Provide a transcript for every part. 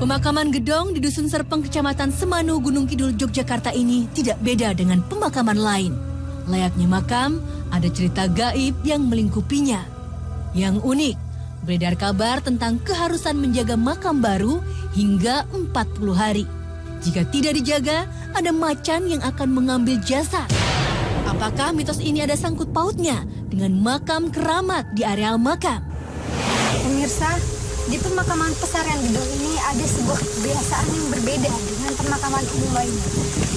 Pemakaman Gedong di Dusun Serpeng, Kecamatan Semanu, Gunung Kidul, Yogyakarta ini tidak beda dengan pemakaman lain. Layaknya makam, ada cerita gaib yang melingkupinya. Yang unik, beredar kabar tentang keharusan menjaga makam baru hingga 40 hari. Jika tidak dijaga, ada macan yang akan mengambil jasad. Apakah mitos ini ada sangkut pautnya dengan makam keramat di areal makam? Pemirsa, di pemakaman Pesarian Gedong ini ada sebuah kebiasaan yang berbeda dengan pemakaman umum lainnya.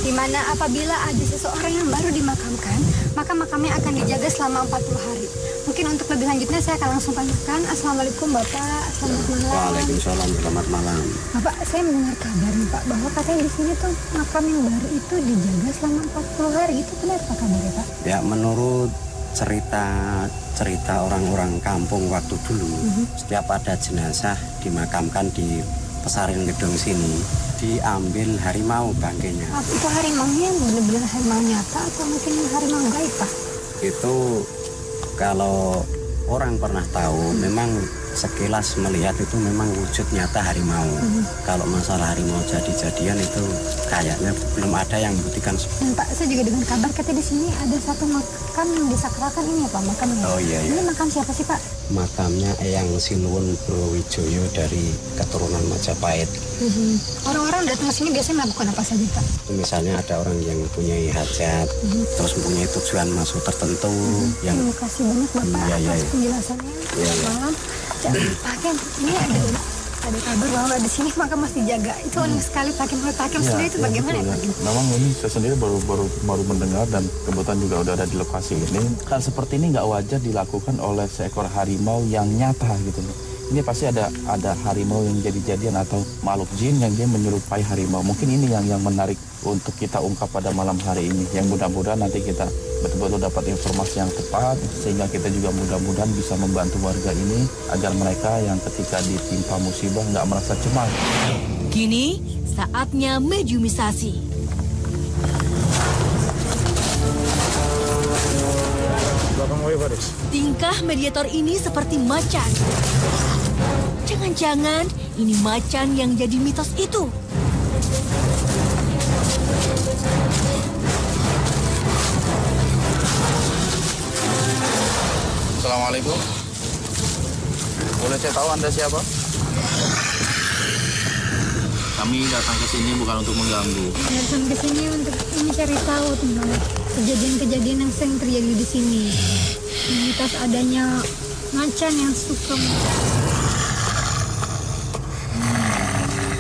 Di mana apabila ada seseorang yang baru dimakamkan, maka makamnya akan dijaga selama 40 hari. Mungkin untuk lebih lanjutnya saya akan langsung tanyakan. Assalamualaikum Bapak, selamat malam. Waalaikumsalam, selamat malam. Bapak, saya mendengar kabar nih Pak, bahwa katanya di sini tuh makam yang baru itu dijaga selama 40 hari. Itu benar Pak kabarnya Pak? Ya, menurut cerita orang-orang kampung waktu dulu, setiap ada jenazah dimakamkan di Pesarian Gedong sini, diambil harimau bangkainya. Itu harimaunya benar-benar harimau nyata atau mungkin harimau gaib Pak? Itu kalau orang pernah tahu, memang sekilas melihat itu memang wujud nyata harimau. Kalau masalah harimau jadi-jadian itu kayaknya belum ada yang membuktikan. Dan Pak, saya juga dengan kabar katanya di sini ada satu makam yang disakralkan ini ya Pak, makamnya. Oh iya. Ini makam siapa sih Pak? Makamnya Eyang Sinuwun Browijoyo dari keturunan Majapahit. Orang-orang datang ke sini biasanya melakukan apa saja Pak? Misalnya ada orang yang mempunyai hajat, terus mempunyai tujuan masuk tertentu. Yang Terima kasih banyak Bapak atas penjelasannya. Iya. Jangan Pak Hakim, ini ada kabar bahwa di sini makam masih dijaga. Itu unik sekali Pak Hakim. Menurut Pak Hakim sendiri itu bagaimana ya Pak Hakim? Memang ini saya sendiri baru mendengar dan kebetulan juga udah ada di lokasi ini. Hal seperti ini nggak wajar dilakukan oleh seekor harimau yang nyata gitu loh. Ini pasti ada harimau yang jadi-jadian atau makhluk jin yang dia menyerupai harimau. Mungkin ini yang menarik untuk kita ungkap pada malam hari ini. Yang mudah-mudahan nanti kita betul-betul dapat informasi yang tepat, sehingga kita juga mudah-mudahan bisa membantu warga ini agar mereka yang ketika ditimpa musibah nggak merasa cemas. Kini saatnya mediumisasi. Tingkah mediator ini seperti macan. Jangan-jangan ini macan yang jadi mitos itu. Assalamualaikum. Boleh saya tahu Anda siapa? Kami datang ke sini bukan untuk mengganggu. Datang ke sini untuk mencari tahu tentang kejadian-kejadian yang sering terjadi di sini. Mitos adanya macan yang suka.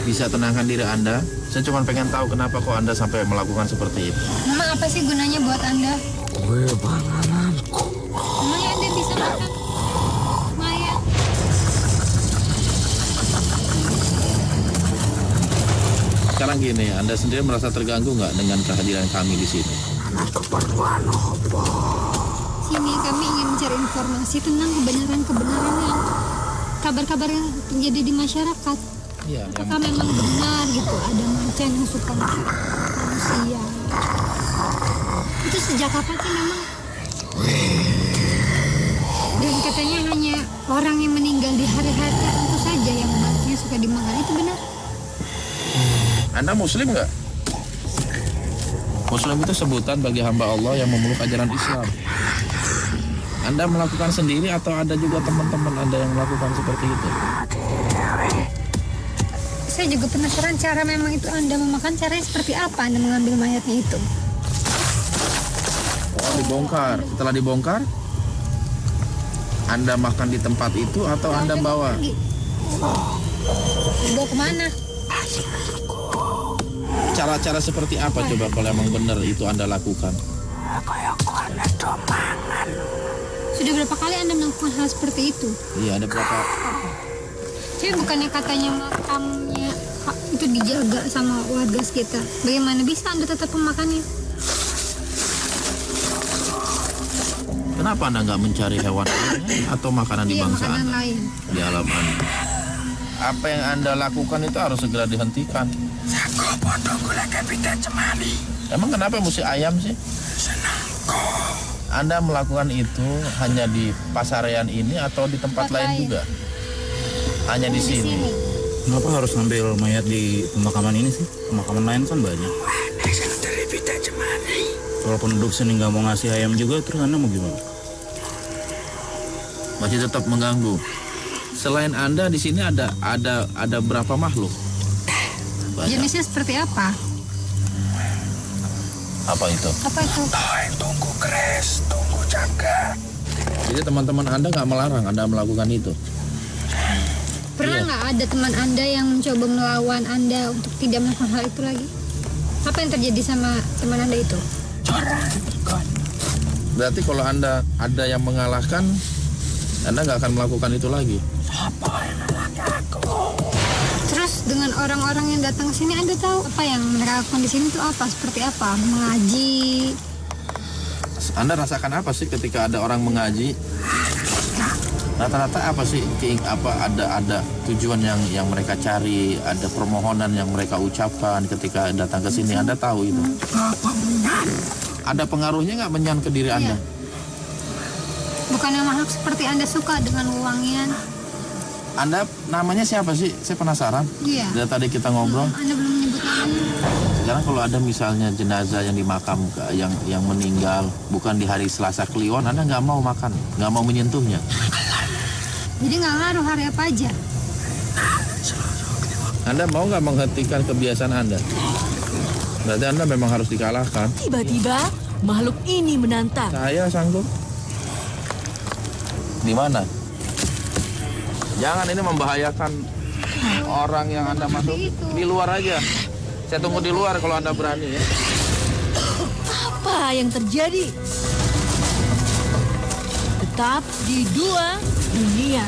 Bisa tenangkan diri Anda. Saya cuma pengen tahu kenapa kok Anda sampai melakukan seperti itu. Memang apa sih gunanya buat Anda? Memangnya Anda bisa makan mayat? Sekarang gini, Anda sendiri merasa terganggu nggak dengan kehadiran kami di sini? Sini kami ingin mencari informasi tentang kebenaran-kebenaran yang kabar-kabar yang terjadi di masyarakat. Iya. Apakah memang benar gitu ada macan yang suka manusia? Itu sejak kapan sih memang? Dan katanya hanya orang yang meninggal di hari-hari tertentu saja yang manusia suka dimakan. Itu benar? Anda Muslim nggak? Muslim itu sebutan bagi hamba Allah yang memeluk ajaran Islam. Anda melakukan sendiri atau ada juga teman-teman Anda yang melakukan seperti itu? Saya juga penasaran cara memang itu Anda memakan, caranya seperti apa Anda mengambil mayatnya itu? Oh, dibongkar. Setelah dibongkar, Anda makan di tempat itu atau Anda bawa? Dibawa kemana? Cara-cara seperti apa coba kalau emang benar itu Anda lakukan? Sudah berapa kali Anda melakukan hal seperti itu? Iya, ada berapa? Tapi bukannya katanya makamnya itu dijaga sama warga sekitar. Bagaimana bisa Anda tetap memakannya? Kenapa Anda nggak mencari hewan lain atau makanan di bangsa makanan Anda? lain. Di alam Anda. Apa yang Anda lakukan itu harus segera dihentikan. Emang kenapa mesti ayam sih? Anda melakukan itu hanya di Pasarian ini atau di tempat lain juga? Hanya di sini. Kenapa harus ngambil mayat di pemakaman ini sih? Pemakaman lain kan banyak. Kalau penduduk sini nggak mau ngasih ayam juga, terus Anda mau gimana? Masih tetap mengganggu. Selain Anda di sini ada berapa makhluk? Banyak. Jenisnya seperti apa? Apa itu? Apa itu? Tunggu Kres, tunggu jaga. Jadi teman-teman Anda nggak melarang Anda melakukan itu? Pernah nggak ada teman Anda yang mencoba melawan Anda untuk tidak melakukan hal itu lagi? Apa yang terjadi sama teman Anda itu? Berarti kalau Anda ada yang mengalahkan, Anda nggak akan melakukan itu lagi? Terus dengan orang-orang yang datang ke sini, Anda tahu apa yang mereka lakukan di sini itu apa? Seperti apa? Mengaji? Anda rasakan apa sih ketika ada orang mengaji? Rata-rata apa sih ada tujuan yang mereka cari, ada permohonan yang mereka ucapkan ketika datang ke sini. Anda tahu itu? Ada pengaruhnya nggak menyan ke diri Anda? Bukannya makhluk seperti Anda suka dengan wewangian? Anda namanya siapa sih? Saya penasaran. Iya. Dari tadi kita ngobrol. Anda belum menyebut namanya. Sekarang kalau ada misalnya jenazah yang dimakamkan, yang meninggal bukan di hari Selasa Kliwon, Anda nggak mau makan, nggak mau menyentuhnya. Jadi nggak ngaruh hari apa aja. Anda mau nggak menghentikan kebiasaan Anda? Berarti Anda memang harus dikalahkan. Tiba-tiba makhluk ini menantang. Saya sanggup. Di mana? Jangan ini membahayakan orang yang Anda masuk. Di luar aja. Saya tunggu di luar kalau Anda berani ya. Apa yang terjadi? Tetap di Dua Dunia.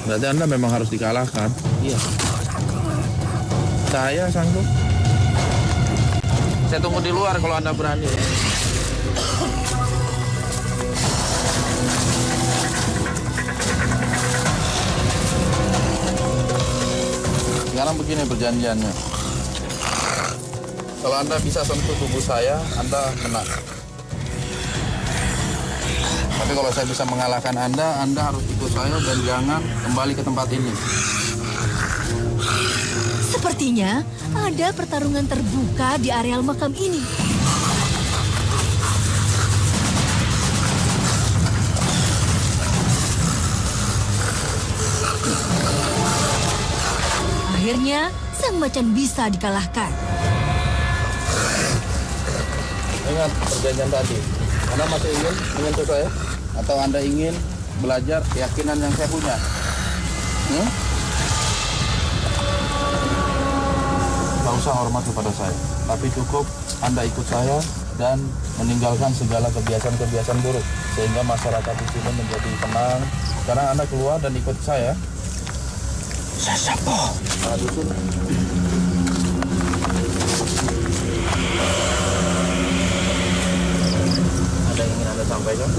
Berarti Anda memang harus dikalahkan. Iya. Saya sanggup. Saya tunggu di luar kalau Anda berani ya. Sekarang begini perjanjiannya. Kalau Anda bisa sentuh tubuh saya, Anda menang. Tapi kalau saya bisa mengalahkan Anda harus ikut saya dan jangan kembali ke tempat ini. Sepertinya ada pertarungan terbuka di areal makam ini. Akhirnya, sang macan bisa dikalahkan. Ingat perjanjian tadi. Anda masih ingin menyentuh saya? Atau Anda ingin belajar keyakinan yang saya punya? Gak usah hormat kepada saya. Tapi cukup Anda ikut saya dan meninggalkan segala kebiasaan-kebiasaan buruk. Sehingga masyarakat di sini menjadi tenang. Sekarang Anda keluar dan ikut saya. Sasapo. Dusun. Ada yang ingin Anda sampaikan?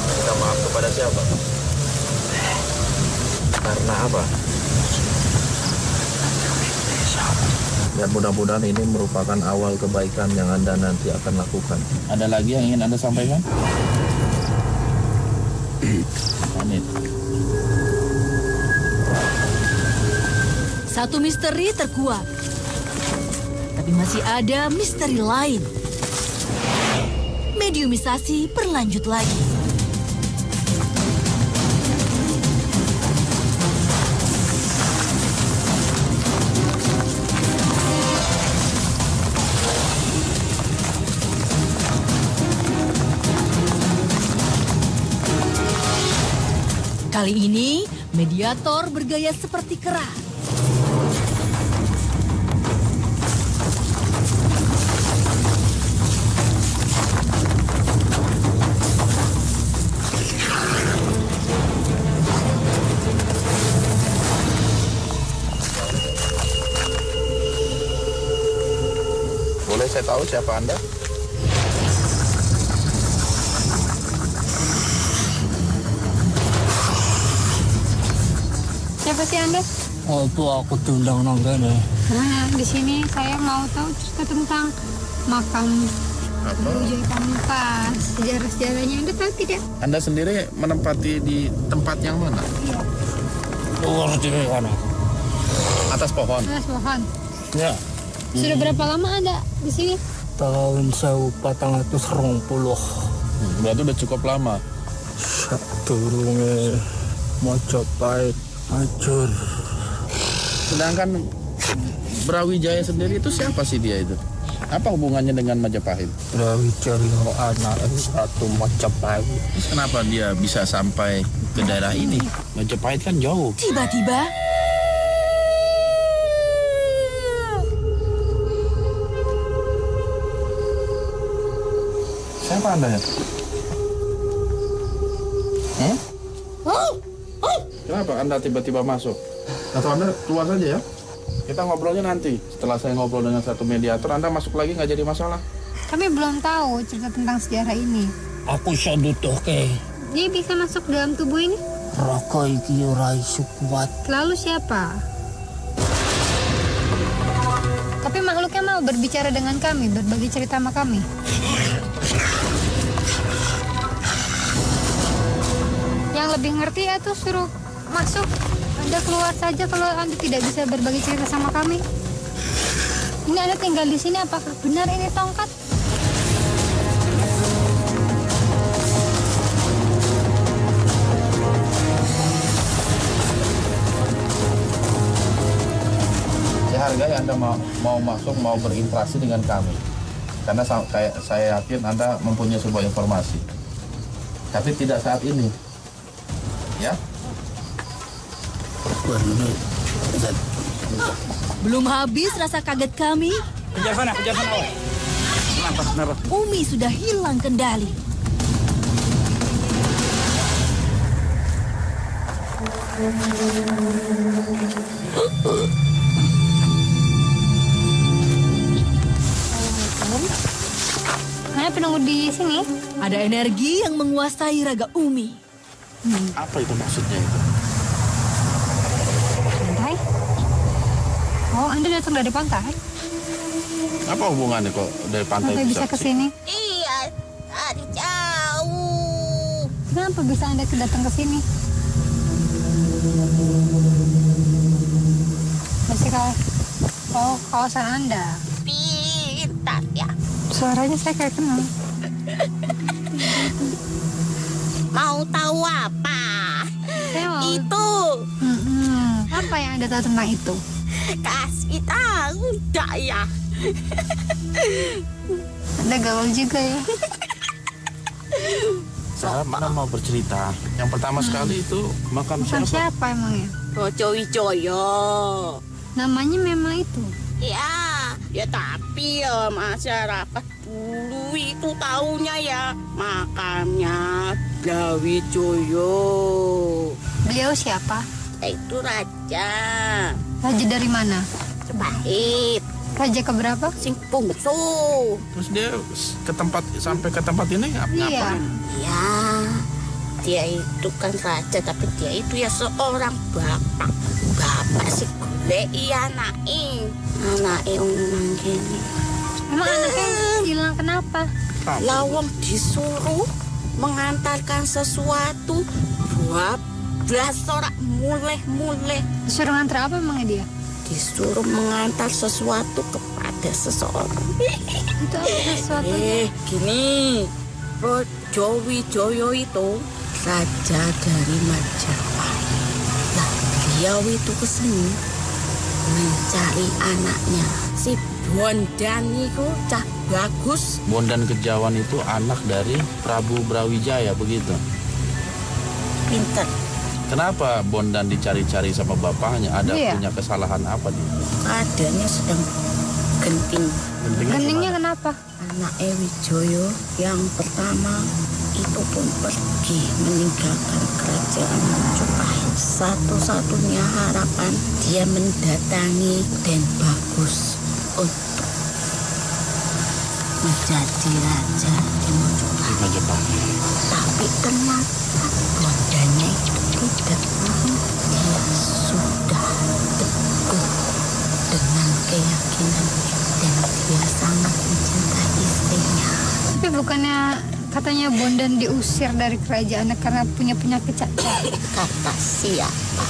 Minta maaf kepada siapa? Karena apa? Dan mudah-mudahan ini merupakan awal kebaikan yang Anda nanti akan lakukan. Ada lagi yang ingin Anda sampaikan? Amin. Satu misteri terkuak. Tapi masih ada misteri lain. Mediumisasi berlanjut lagi. Kali ini, mediator bergaya seperti kera. Boleh saya tahu siapa Anda? Siapa sih Anda? Oh, itu aku diundang nang kene. Nah, di sini saya mau tahu cerita tentang makam Wijaya Pamungkas. Sejarah-sejarahnya Anda tahu tidak? Anda sendiri menempati di tempat yang mana? Luar di sana. Atas pohon. Atas pohon. Ya, Sudah berapa lama Anda di sini? tahun 1420. Berarti udah cukup lama. Sadurunge Majapahit hancur. Sedangkan Brawijaya sendiri itu siapa sih dia itu? Apa hubungannya dengan Majapahit? Brawijaya anak Ratu Majapahit. Terus kenapa dia bisa sampai ke daerah ini? Majapahit kan jauh. Tiba-tiba, Siapa Anda ya? Kenapa Anda tiba-tiba masuk? Atau Anda keluar saja ya? Kita ngobrolnya nanti. Setelah saya ngobrol dengan satu mediator, Anda masuk lagi nggak jadi masalah. Kami belum tahu cerita tentang sejarah ini. Aku sadudoke Dia bisa masuk dalam tubuh ini? raga iki ora iso kuat. Lalu siapa? Tapi makhluknya mau berbicara dengan kami, berbagi cerita sama kami. Yang lebih ngerti ya tuh suruh masuk. Anda keluar saja kalau Anda tidak bisa berbagi cerita sama kami. Ini Anda tinggal di sini, apakah benar ini tongkat? Saya hargai Anda mau masuk, mau berinteraksi dengan kami. Karena saya yakin Anda mempunyai sebuah informasi. Tapi tidak saat ini. Ya? belum habis rasa kaget kami, Kejar sana, woy. Kenapa? Umi sudah hilang kendali. Mana penunggu di sini? Ada energi yang menguasai raga Umi. Apa itu maksudnya itu? Pantai? Oh, Anda datang dari pantai? Apa hubungannya kok dari pantai Pantai bisa ke sini? Iya, tadi jauh. Kenapa bisa Anda datang ke sini? Masih kawasan Anda. Pintar ya. Suaranya saya kayak kenal. Mau tahu apa? Saya mau. Itu Apa yang Anda tahu tentang itu? kasih tahu enggak ya? Anda gaul juga ya. Saya mana mau bercerita. Yang pertama sekali itu makam Bukan siapa? siapa emangnya? Rojo Wijoyo. Namanya memang itu. Ya tapi ya masyarakat dulu itu taunya ya makamnya Brawijaya. Beliau siapa? Itu raja. Raja dari mana? Sebahit. Raja keberapa? Sing bungsu. Terus dia sampai ke tempat ini Iya. ngapain? Ya, dia itu kan raja, tapi dia itu ya seorang bapak. Bapak sih goleki anake. Anake nang kene. Emang anaknya hilang kenapa? Lawang disuruh mengantarkan sesuatu buat ora muleh-muleh. Disuruh nganter apa emangnya dia? Disuruh mengantar sesuatu kepada seseorang. Itu apa sesuatu? Gini, Rojo Wijoyo itu raja dari Majapahit. Nah, beliau itu kesini mencari anaknya. Si Bondan itu cah bagus. Bondan Kejawan itu anak dari Prabu Brawijaya begitu. Pinter. Kenapa Bondan dicari-cari sama bapaknya? Ada Iya. punya kesalahan apa dia? Adanya sedang genting. Geningnya kenapa? Anak Wijoyo yang pertama itu pun pergi meninggalkan kerajaan Majapahit. Satu-satunya harapan dia mendatangi Den Bagus untuk menjadi raja di Majapahit. Tapi ternyata bondanya itu tidak mau. Dia sudah katanya Bondan diusir dari kerajaannya karena punya penyakit cacar. Kata siapa?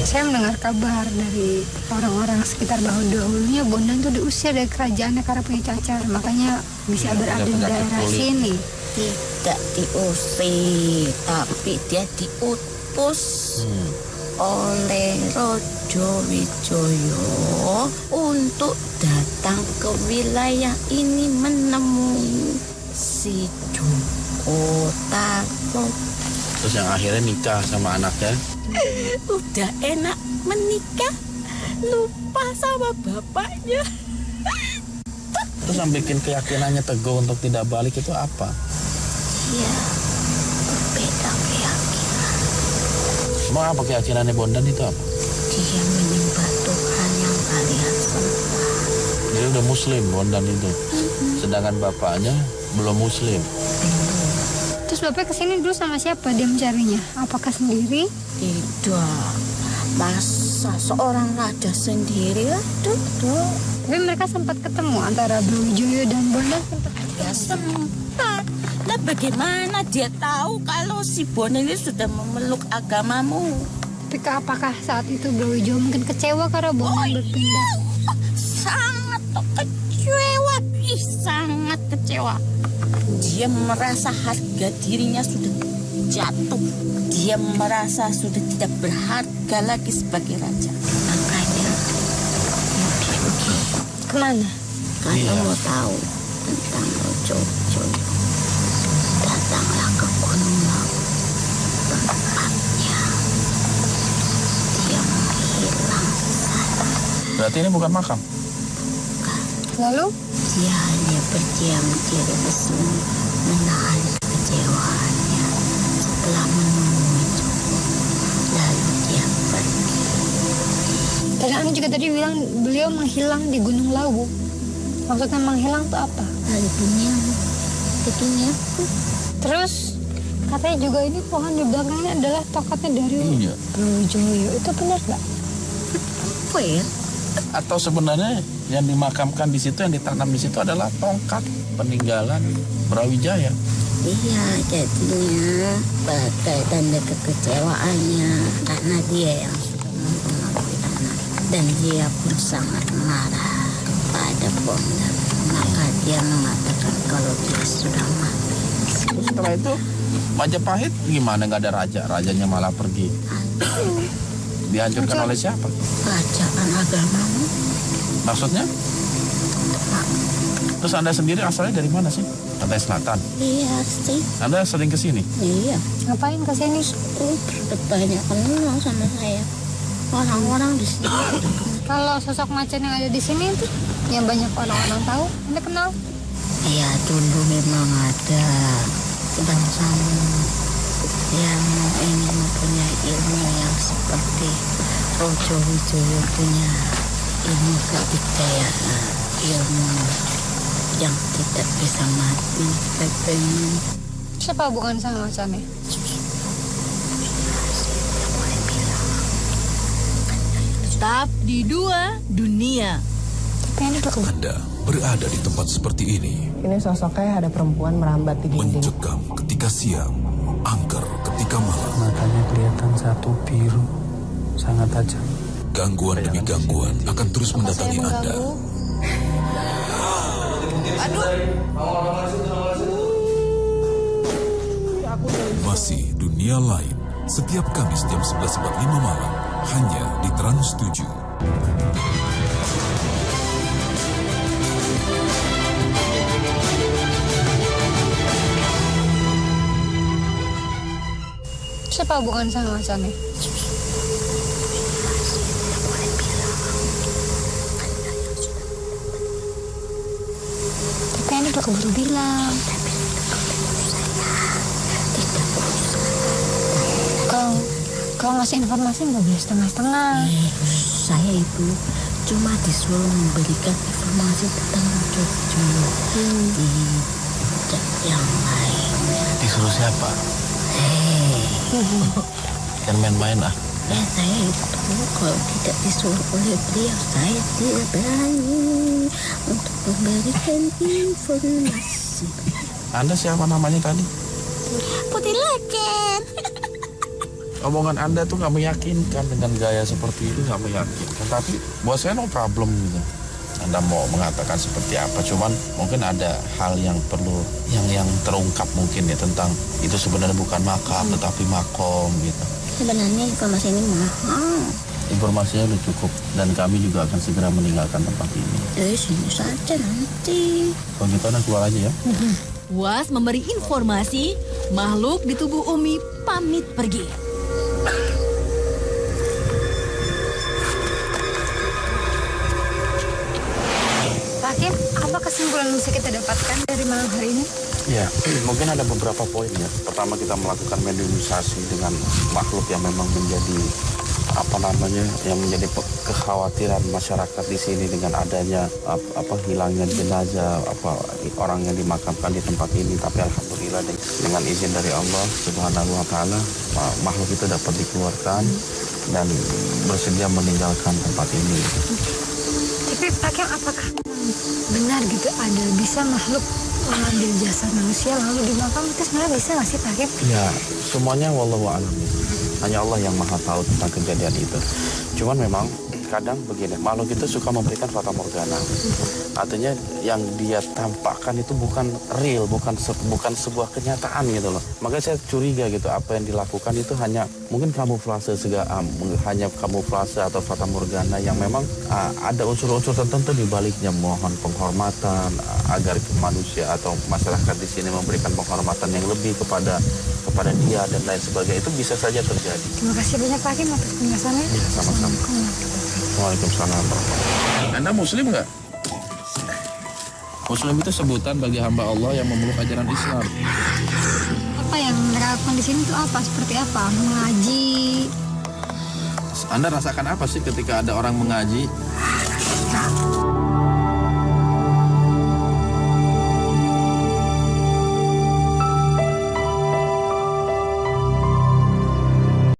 Saya mendengar kabar dari orang-orang sekitar bahwa dahulunya Bondan tuh diusir dari kerajaannya karena punya cacar. Makanya bisa berada di daerah sini. Tidak diusir, tapi dia diutus oleh Raja Wijaya untuk datang ke wilayah ini menemui si Joko Tarub. Terus yang akhirnya nikah sama anaknya. Udah enak menikah, lupa sama bapaknya. Terus yang bikin keyakinannya teguh untuk tidak balik itu apa? Ya, berbeda keyakinan. Emang apa keyakinannya Bondan itu apa? Dia menyembah Tuhan yang kalian sembah. Dia udah muslim Bondan itu. Sedangkan bapaknya belum muslim. Terus Bapak kesini dulu sama siapa dia mencarinya? Apakah sendiri? Tidak, masa seorang raja sendiri? Aduh. Tapi mereka sempat ketemu antara Brawijaya dan Bondan sempat ketemu. Ya sempat. Lah bagaimana dia tahu kalau si Bondan ini sudah memeluk agamamu? Tapi apakah saat itu Brawijaya mungkin kecewa karena Bondan berpindah? Sangat kecewa, sangat kecewa. Dia merasa harga dirinya sudah jatuh. Dia merasa sudah tidak berharga lagi sebagai raja. Makanya dia pergi. Kemana? Kalau mau tahu tentang Raja Wijaya, datanglah ke Gunung Lawu. Tempatnya dia menghilang di sana. Berarti ini bukan makam? Lalu? Dia hanya berdiam diri di sini, menahan kekecewaannya setelah menemui Joko. Lalu dia pergi. Dan Anda juga tadi bilang beliau menghilang di Gunung Lawu. Maksudnya menghilang itu apa? Dari duniamu ke duniaku. Terus katanya juga ini pohon di belakangnya adalah tongkatnya dari Brawijaya. Itu benar nggak? Apa ya? Atau sebenarnya yang dimakamkan di situ, yang ditanam di situ adalah tongkat peninggalan Brawijaya? Iya, jadinya sebagai tanda kekecewaannya karena dia yang sudah mempengaruhi anak. Dan dia pun sangat marah kepada Bondan. Maka dia mengatakan kalau dia sudah mati. Terus setelah itu Majapahit gimana, nggak ada raja? Rajanya malah pergi. Dihancurkan oleh siapa? Kerajaan agamamu. Maksudnya? Terus Anda sendiri asalnya dari mana sih? Pantai Selatan. Iya sih. Anda sering ke sini? Iya. Ngapain ke sini? Banyak kenal sama saya. Orang-orang di sini. Kalau sosok macan yang ada di sini itu yang banyak orang-orang tahu, Anda kenal? Iya, dulu memang ada sedang yang ingin mempunyai ilmu yang seperti Raja Wijaya punya ilmu kepercayaan, ilmu yang tidak bisa mati katanya. Siapa hubungan sama macannya? Tetap di Dua Dunia. Tapi Anda udah Anda berada di tempat seperti ini. Ini sosoknya ada perempuan merambat di dinding. Mencekam ketika siang, angker ketika malam. Matanya kelihatan satu biru, sangat tajam. Gangguan demi gangguan akan terus mendatangi Anda. Masih Dunia Lain, setiap Kamis jam 11.45 malam, hanya di Trans 7. Siapa hubungan sama macannya? Tapi Anda udah keburu bilang. Kalau ngasih informasi nggak boleh setengah-setengah. Saya itu cuma disuruh memberikan informasi tentang Jojo. Tidak yang lainnya. Disuruh siapa? Jangan main-main ah. Ya saya itu kalau tidak disuruh oleh beliau, saya tidak berani untuk memberikan informasi. Anda siapa namanya tadi? Putih Leken. Omongan Anda tuh nggak meyakinkan, dengan gaya seperti itu nggak meyakinkan. Tapi buat saya no problem gitu. Anda mau mengatakan seperti apa, cuman mungkin ada hal yang perlu yang terungkap mungkin ya, tentang itu sebenarnya bukan makam tetapi makom gitu. Sebenarnya informasi ini mahal. Informasinya udah cukup dan kami juga akan segera meninggalkan tempat ini. Sini saja nanti. Kalau gitu Anda keluar aja ya. Was memberi informasi, makhluk di tubuh Umi pamit pergi. Pak Hakim, apa kesimpulan yang bisa kita dapatkan dari malam hari ini? Ya, mungkin ada beberapa poin ya. Pertama, kita melakukan mediumisasi dengan makhluk yang memang menjadi yang menjadi kekhawatiran masyarakat di sini dengan adanya hilangnya jenazah orang yang dimakamkan di tempat ini. Tapi alhamdulillah dengan izin dari Allah Subhanahu wa taala makhluk itu dapat dikeluarkan dan bersedia meninggalkan tempat ini. Tapi Pak Hakim, apakah benar gitu ada bisa makhluk mengambil jasad manusia lalu dimakam, itu sebenarnya bisa nggak sih Pak Hakim? Ya, semuanya wallahu a'lam. Hanya Allah yang maha tahu tentang kejadian itu. Cuman memang kadang begini, makhluk itu suka memberikan fata morgana. Artinya yang dia tampakkan itu bukan real, bukan sebuah kenyataan gitu loh. Makanya saya curiga gitu, apa yang dilakukan itu hanya mungkin kamuflase hanya kamuflase atau fata morgana yang memang ada unsur-unsur tertentu di baliknya. Mohon penghormatan agar manusia atau masyarakat di sini memberikan penghormatan yang lebih kepada dia dan lain sebagainya. Itu bisa saja terjadi. Terima kasih banyak Pak Hakim atas penjelasannya. Ya, sama-sama. Waalaikumsalam. Anda Muslim nggak? Muslim itu sebutan bagi hamba Allah yang memeluk ajaran Islam. Apa yang diterapkan di sini itu apa? Seperti apa? Mengaji. Anda rasakan apa sih ketika ada orang mengaji?